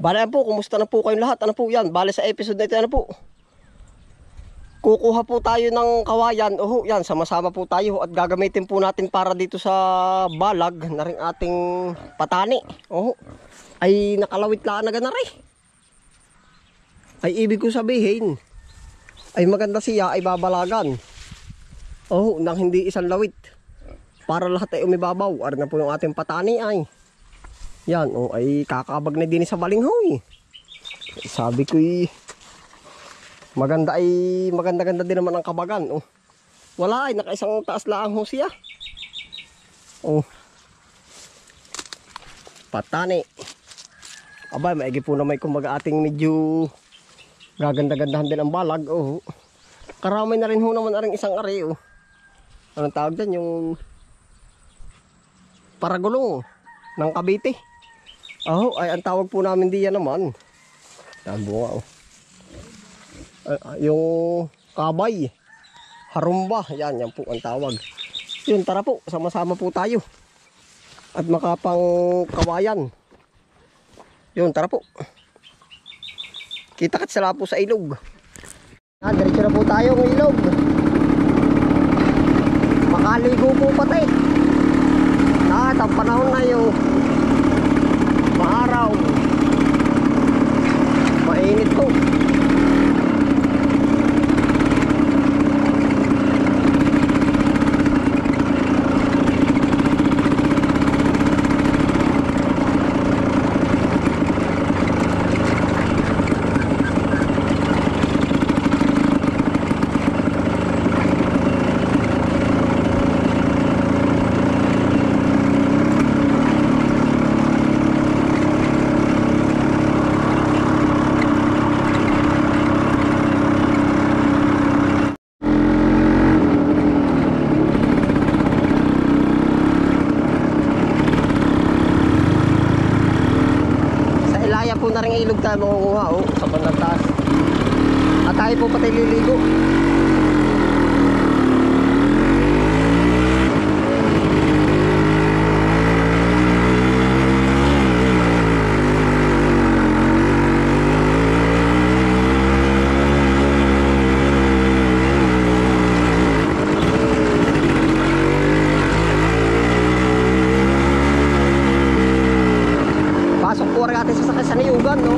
Bale po, kumusta na po kayong lahat? Ano po yan? Bale sa episode na ito, ano po? Kukuha po tayo ng kawayan. Oho, yan, sama-sama po tayo at gagamitin po natin para dito sa balag na rin ating patani. Oho, ay nakalawit laan na ganari. Ay ibig ko sabihin, ay maganda siya ay babalagan. Oho, nang hindi isang lawit. Para lahat ay umibabaw. Ar na po yung ating patani ay. Yan, oh, ay kakabag na din sa balinghoy. Sabi ko maganda maganda-ganda din naman ang kabagan. Oh. Wala ay nakaisang taas lang ho siya. Oh. Patani. Aba, maigi po na may kumbaga ating medyo gaganda-gandahan din ang balag. Oh. Karamay na rin ho naman aring isang ari. Oh. Anong tawag dyan? Yung paragulong ng Cavite. Oh, ay ang tawag po namin diyan naman. Yan bunga oh. Yung kabay, harumba, yan po ang tawag. Yun, tara po, sama-sama po tayo. At makapang kawayan. Yun, tara po. Kita-kits sila po sa ilog. Diretso na po tayo ng ilog. Makaligo po pati. Ang panahon na yun. Maaraw. Mainit po. Po na rin ilog tayo makukuha sa bandang taas. At tayo po patay liligo. Pasok po rin natin sa sanayugan, no?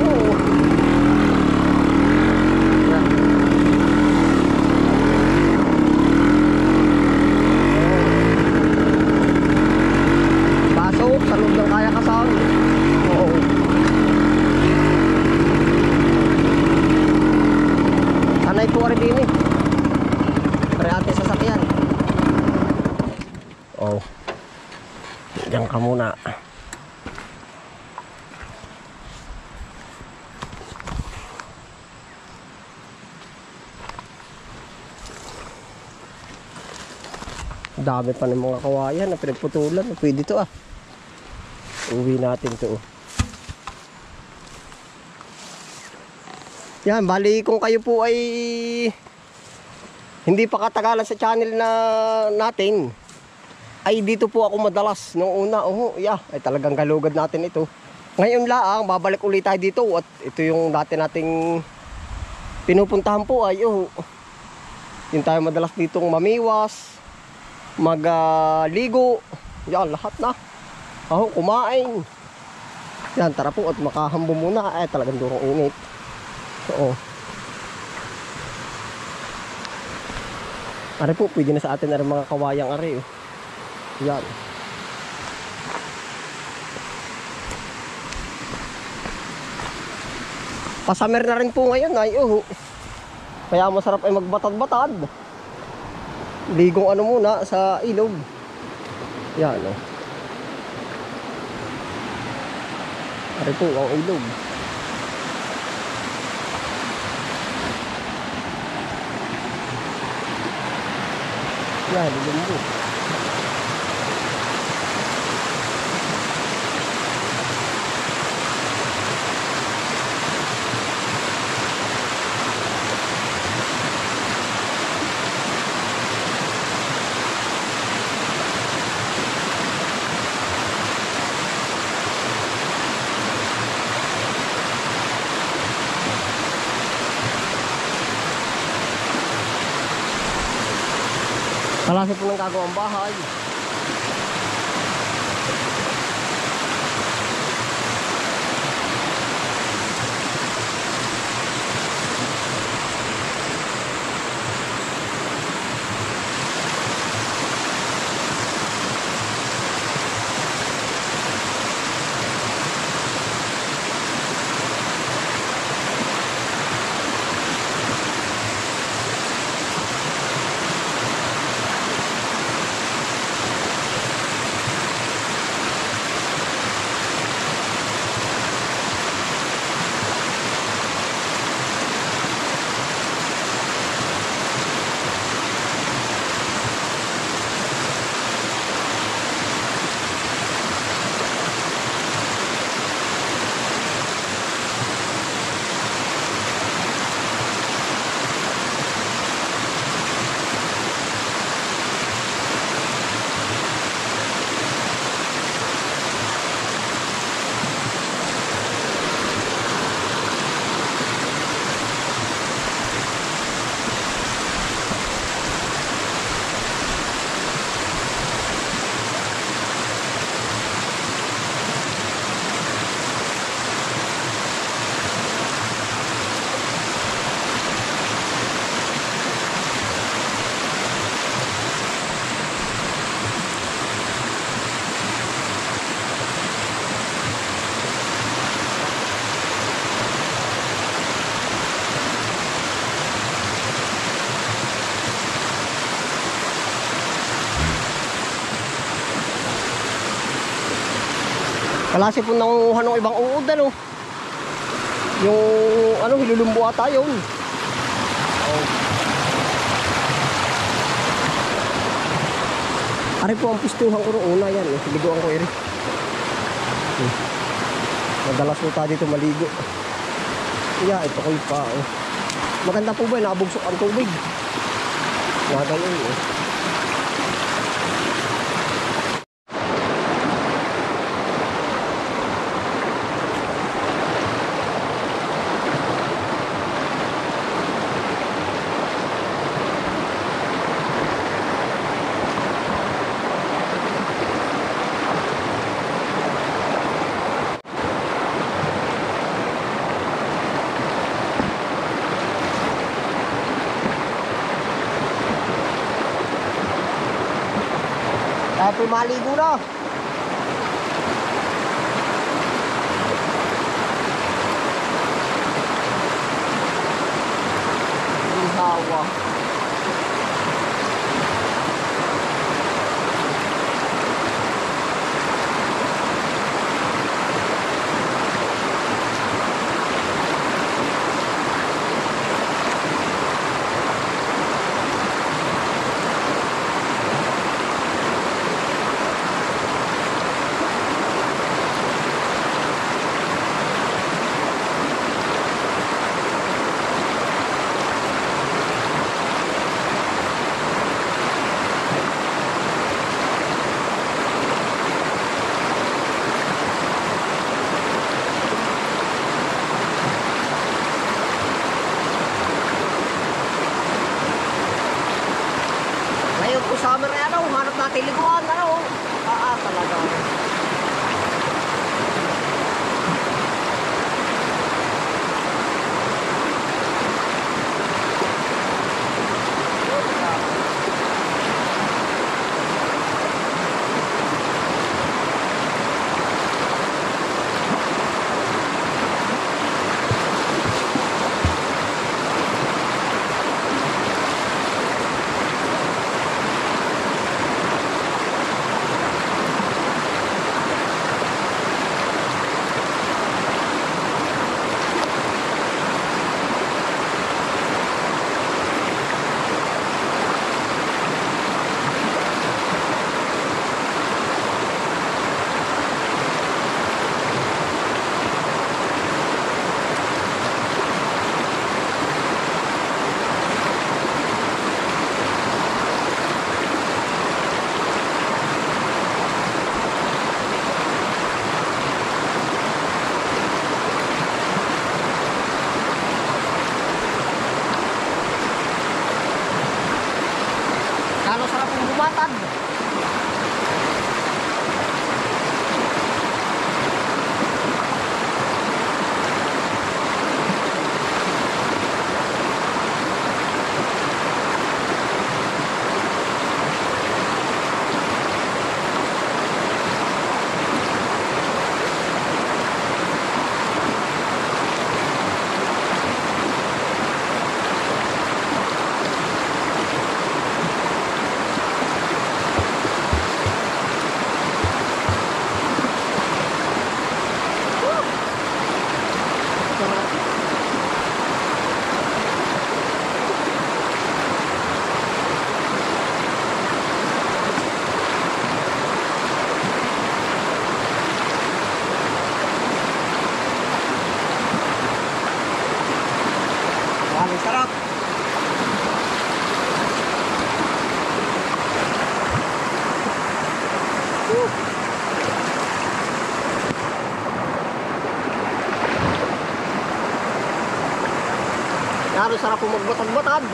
Pasok sa loob ng kaya kasal. Oo. Sanay po rin din eh. Pare natin sasakyan. Oh. Diyan ka muna. Dami pa ng mga kawayan na pinagputulan. Pwede to ah. Uwi natin to. Yan, bali kung kayo po ay hindi pa katagalan sa channel na natin, ay dito po ako madalas. Noong una, ay talagang galugad natin ito. Ngayon lang, babalik ulit tayo dito. At ito yung dati nating pinupuntahan po ay yun tayo madalas ditong mamiwas, magligo, yan lahat na. Kumain. Yan, tara po at makahambo muna. Ay talagang durong init. Ari po, pwede na sa atin na rin mga kawayang ari. Yan. Pasamer na rin po ngayon ay kaya masarap ay magbatad-batad. Ligong muna sa ilog. Yan Ari po ang ilog. Yan, lumbo. Kalasi po ng gagawang bahay. Kalasi po nangunguha ng ibang uod ano. Yung ano, hilulumbo ata yun. Oh. Ari po ang pistuhan ko roon una yan. Liguan ko iri. Madalas po tayo dito maligo. Kaya ito ko pa. Oh. Maganda po ba? Nabugsok ang tubig. Nagayon eh. Tayo maligo na. Hawa. Summer ano, hanap natin liguan ano. Talaga. Ang sarap. Lalo sarap po magbatag-batag.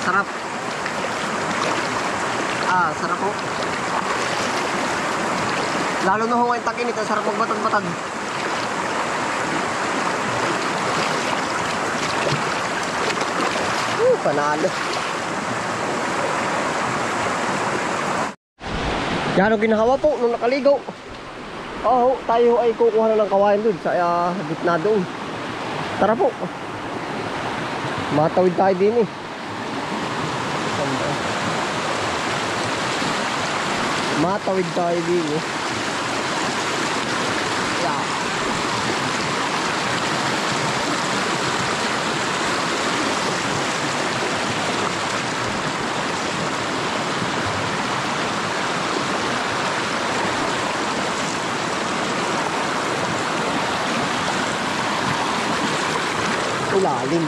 Sarap. Sarap po. Lalo na ho ngayong tag-init, sarap magbatag-batag. Panalo. Yan ang ginahawa po nung nakaligaw. Oo, tayo ay kukuha na ng kawayan doon sa gitna doon. Tara po. Matawid tayo din eh. Matawid tayo din eh. Yeah. Ilalim.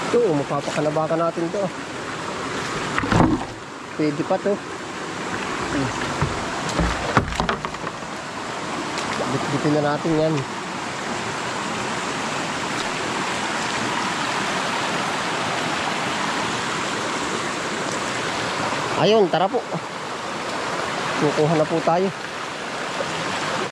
Ito, mapapakanabakan natin to. Pwede pa to. Bitbitin na natin yan. Ayun, tara po. Kukuha na po tayo.